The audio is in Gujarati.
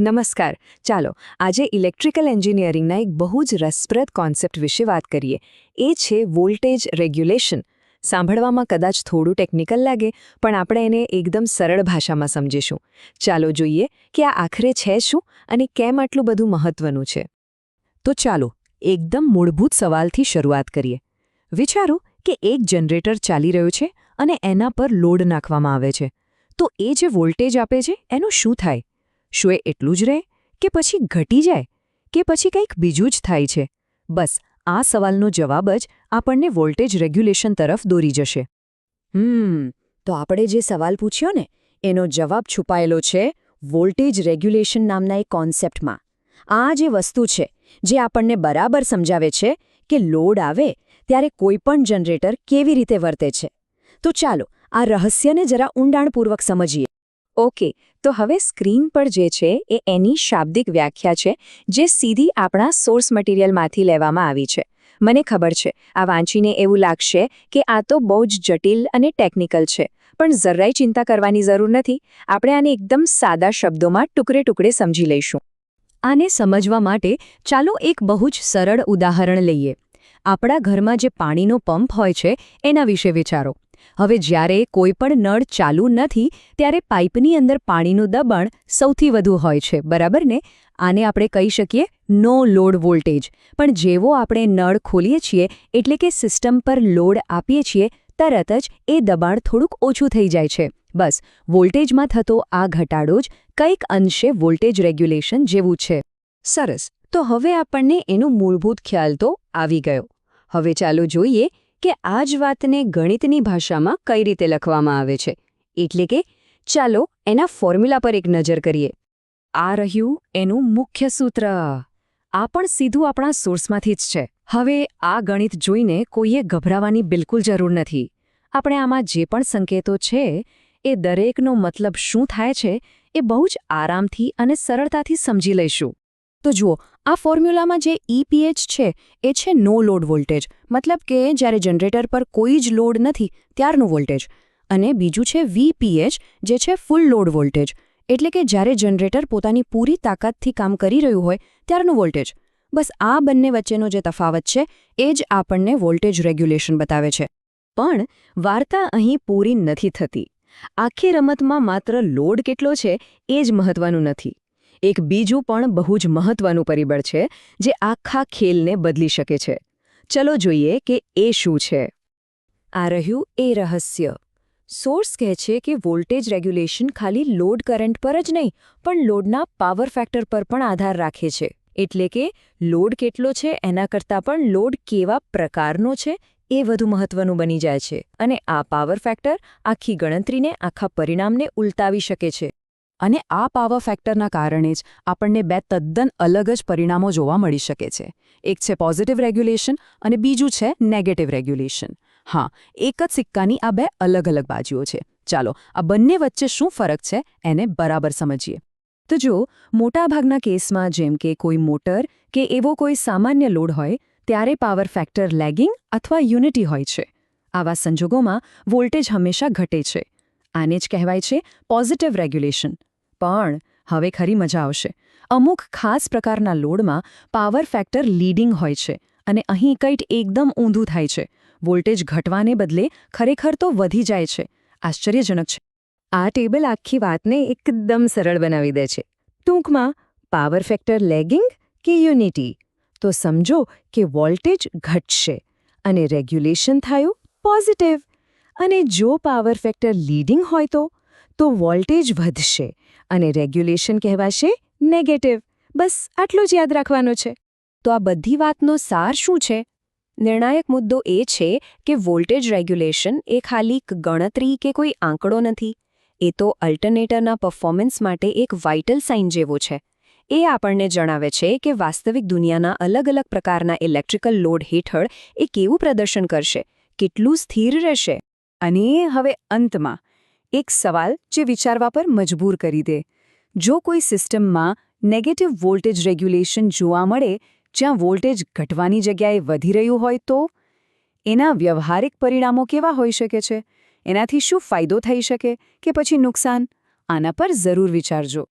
નમસ્કાર. ચાલો આજે ઇલેક્ટ્રિકલ એન્જિનિયરિંગના એક બહુ જ રસપ્રદ કોન્સેપ્ટ વિશે વાત કરીએ. એ છે વોલ્ટેજ રેગ્યુલેશન. સાંભળવામાં કદાચ થોડું ટેકનિકલ લાગે, પણ આપણે એને એકદમ સરળ ભાષામાં સમજીશું. ચાલો જોઈએ કે આ આખરે છે શું અને કેમ આટલું બધું મહત્વનું છે. તો ચાલો એકદમ મૂળભૂત સવાલથી શરૂઆત કરીએ. વિચારો કે એક જનરેટર ચાલી રહ્યું છે અને એના પર લોડ નાખવામાં આવે છે. તો એ જે વોલ્ટેજ આપે છે એનું શું થાય? શું એ એટલું જ રહે કે પછી ઘટી જાય કે પછી કંઈક બીજું જ થાય છે? બસ આ સવાલનો જવાબ જ આપણને વોલ્ટેજ રેગ્યુલેશન તરફ દોરી જશે. તો આપણે જે સવાલ પૂછ્યો ને એનો જવાબ છુપાયેલો છે વોલ્ટેજ રેગ્યુલેશન નામના એક કોન્સેપ્ટમાં. આ જે વસ્તુ છે જે આપણને બરાબર સમજાવે છે કે લોડ આવે ત્યારે કોઈપણ જનરેટર કેવી રીતે વર્તે છે. તો ચાલો આ રહસ્યને જરા ઊંડાણપૂર્વક સમજીએ. ઓકે, તો હવે સ્ક્રીન પર જે છે એ એની શાબ્દિક વ્યાખ્યા છે, જે સીધી આપણા સોર્સ મટીરિયલમાંથી લેવામાં આવી છે. મને ખબર છે, આ વાંચીને એવું લાગશે કે આ તો બહુ જ જટિલ અને ટેકનિકલ છે, પણ જરાય ચિંતા કરવાની જરૂર નથી. આપણે આને એકદમ સાદા શબ્દોમાં ટુકડે ટુકડે સમજી લઈશું. આને સમજવા માટે ચાલો એક બહુ જ સરળ ઉદાહરણ લઈએ. આપણા ઘરમાં જે પાણીનો પંપ હોય છે એના વિશે વિચારો. હવે જ્યારે કોઈ પણ નળ ચાલુ નથી ત્યારે પાઇપની અંદર પાણીનું દબાણ સૌથી વધુ હોય છે, બરાબર ને? આને આપણે કહી શકીએ નો લોડ વોલ્ટેજ. પણ જેવો આપણે નળ ખોલીએ છીએ એટલે કે સિસ્ટમ પર લોડ આપીએ છીએ તરત જ એ દબાણ થોડુંક ઓછું થઈ જાય છે. બસ વોલ્ટેજમાં થતો આ ઘટાડો જ કંઈક અંશે વોલ્ટેજ રેગ્યુલેશન જેવું છે. સરસ, તો હવે આપણને એનો મૂળભૂત ખ્યાલ તો આવી ગયો. હવે ચાલો જોઈએ કે આ જ વાતને ગણિતની ભાષામાં કઈ રીતે લખવામાં આવે છે. એટલે કે ચાલો એના ફોર્મ્યુલા પર એક નજર કરીએ. આ રહ્યું એનું મુખ્ય સૂત્ર. આ પણ સીધું આપણા સોર્સમાંથી જ છે. હવે આ ગણિત જોઈને કોઈએ ગભરાવાની બિલકુલ જરૂર નથી. આપણે આમાં જે પણ સંકેતો છે એ દરેકનો મતલબ શું થાય છે એ બહુ જ આરામથી અને સરળતાથી સમજી લઈશું. તો જુઓ, આ ફોર્મ્યુલામાં જે EPH છે એ છે નો લોડ વોલ્ટેજ, મતલબ કે જ્યારે જનરેટર પર કોઈ જ લોડ નથી ત્યારનું વોલ્ટેજ. અને બીજું છે VPH, જે છે ફૂલ લોડ વોલ્ટેજ, એટલે કે જ્યારે જનરેટર પોતાની પૂરી તાકાતથી કામ કરી રહ્યું હોય ત્યારનું વોલ્ટેજ. બસ આ બંને વચ્ચેનો જે તફાવત છે એ જ આપણને વોલ્ટેજ રેગ્યુલેશન બતાવે છે. પણ વાર્તા અહીં પૂરી નથી થતી. આખી રમતમાં માત્ર લોડ કેટલો છે એ જ મહત્વનું નથી. એક બીજું પણ બહુ જ મહત્વનું પરિબળ છે જે આખા ખેલને બદલી શકે છે. ચલો જોઈએ કે એ શું છે. આ રહ્યું એ રહસ્ય. સોર્સ કહે છે કે વોલ્ટેજ રેગ્યુલેશન ખાલી લોડ કરંટ પર જ નહીં, પણ લોડના પાવર ફેક્ટર પર પણ આધાર રાખે છે. એટલે કે લોડ કેટલો છે એના કરતાં પણ લોડ કેવા પ્રકારનો છે એ વધુ મહત્વનું બની જાય છે. અને આ પાવર ફેક્ટર આખી ગણતરીને, આખા પરિણામને ઉલટાવી શકે છે. અને આ પાવર ફેક્ટરના કારણે જ આપણને બે તદ્દન અલગ જ પરિણામો જોવા મળી શકે છે. એક છે પોઝિટિવ રેગ્યુલેશન અને બીજું છે નેગેટિવ રેગ્યુલેશન. હા, એક જ સિક્કાની આ બે અલગ અલગ બાજુઓ છે. ચાલો આ બંને વચ્ચે શું ફરક છે એને બરાબર સમજીએ. તો જો મોટાભાગના કેસમાં, જેમ કે કોઈ મોટર કે એવો કોઈ સામાન્ય લોડ હોય, ત્યારે પાવર ફેક્ટર લેગિંગ અથવા યુનિટી હોય છે. આવા સંજોગોમાં વોલ્ટેજ હંમેશા ઘટે છે. આને જ કહેવાય છે પોઝિટિવ રેગ્યુલેશન. પણ હવે ખરી મજા આવશે. અમુક ખાસ પ્રકારના લોડમાં પાવર ફેક્ટર લીડિંગ હોય છે અને અહીં કંઈક એકદમ ઊંધું થાય છે. વોલ્ટેજ ઘટવાને બદલે ખરેખર તો વધી જાય છે. આશ્ચર્યજનક છે. આ ટેબલ આખી વાતને એકદમ સરળ બનાવી દે છે. ટૂંકમાં, પાવર ફેક્ટર લેગિંગ કે યુનિટી? તો સમજો કે વોલ્ટેજ ઘટશે અને રેગ્યુલેશન થયું પોઝિટિવ. અને જો પાવર ફેક્ટર લીડિંગ હોય તો વોલ્ટેજ વધશે અને રેગ્યુલેશન કહેવાશે નેગેટિવ. બસ આટલું જ યાદ રાખવાનું છે. તો આ બધી વાતનો સાર શું છે? નિર્ણાયક મુદ્દો એ છે કે વોલ્ટેજ રેગ્યુલેશન એ ખાલી ગણતરી કે કોઈ આંકડો નથી. એ તો અલ્ટરનેટરના પરફોર્મન્સ માટે એક વાઇટલ સાઇન જેવો છે. એ આપણને જણાવે છે કે વાસ્તવિક દુનિયાના અલગ અલગ પ્રકારના ઇલેક્ટ્રિકલ લોડ હેઠળ એ કેવું પ્રદર્શન કરશે, કેટલું સ્થિર રહેશે. અને હવે અંતમાં એક સવાલ જે વિચારવા પર મજબૂર કરી દે. જો કોઈ સિસ્ટમમાં નેગેટિવ વોલ્ટેજ રેગ્યુલેશન જોવા મળે, જ્યાં વોલ્ટેજ ઘટવાની જગ્યાએ વધી રહ્યું હોય, તો એના વ્યવહારિક પરિણામો કેવા હોઈ શકે છે? એનાથી શું ફાયદો થઈ શકે કે પછી નુકસાન? આના પર જરૂર વિચારજો.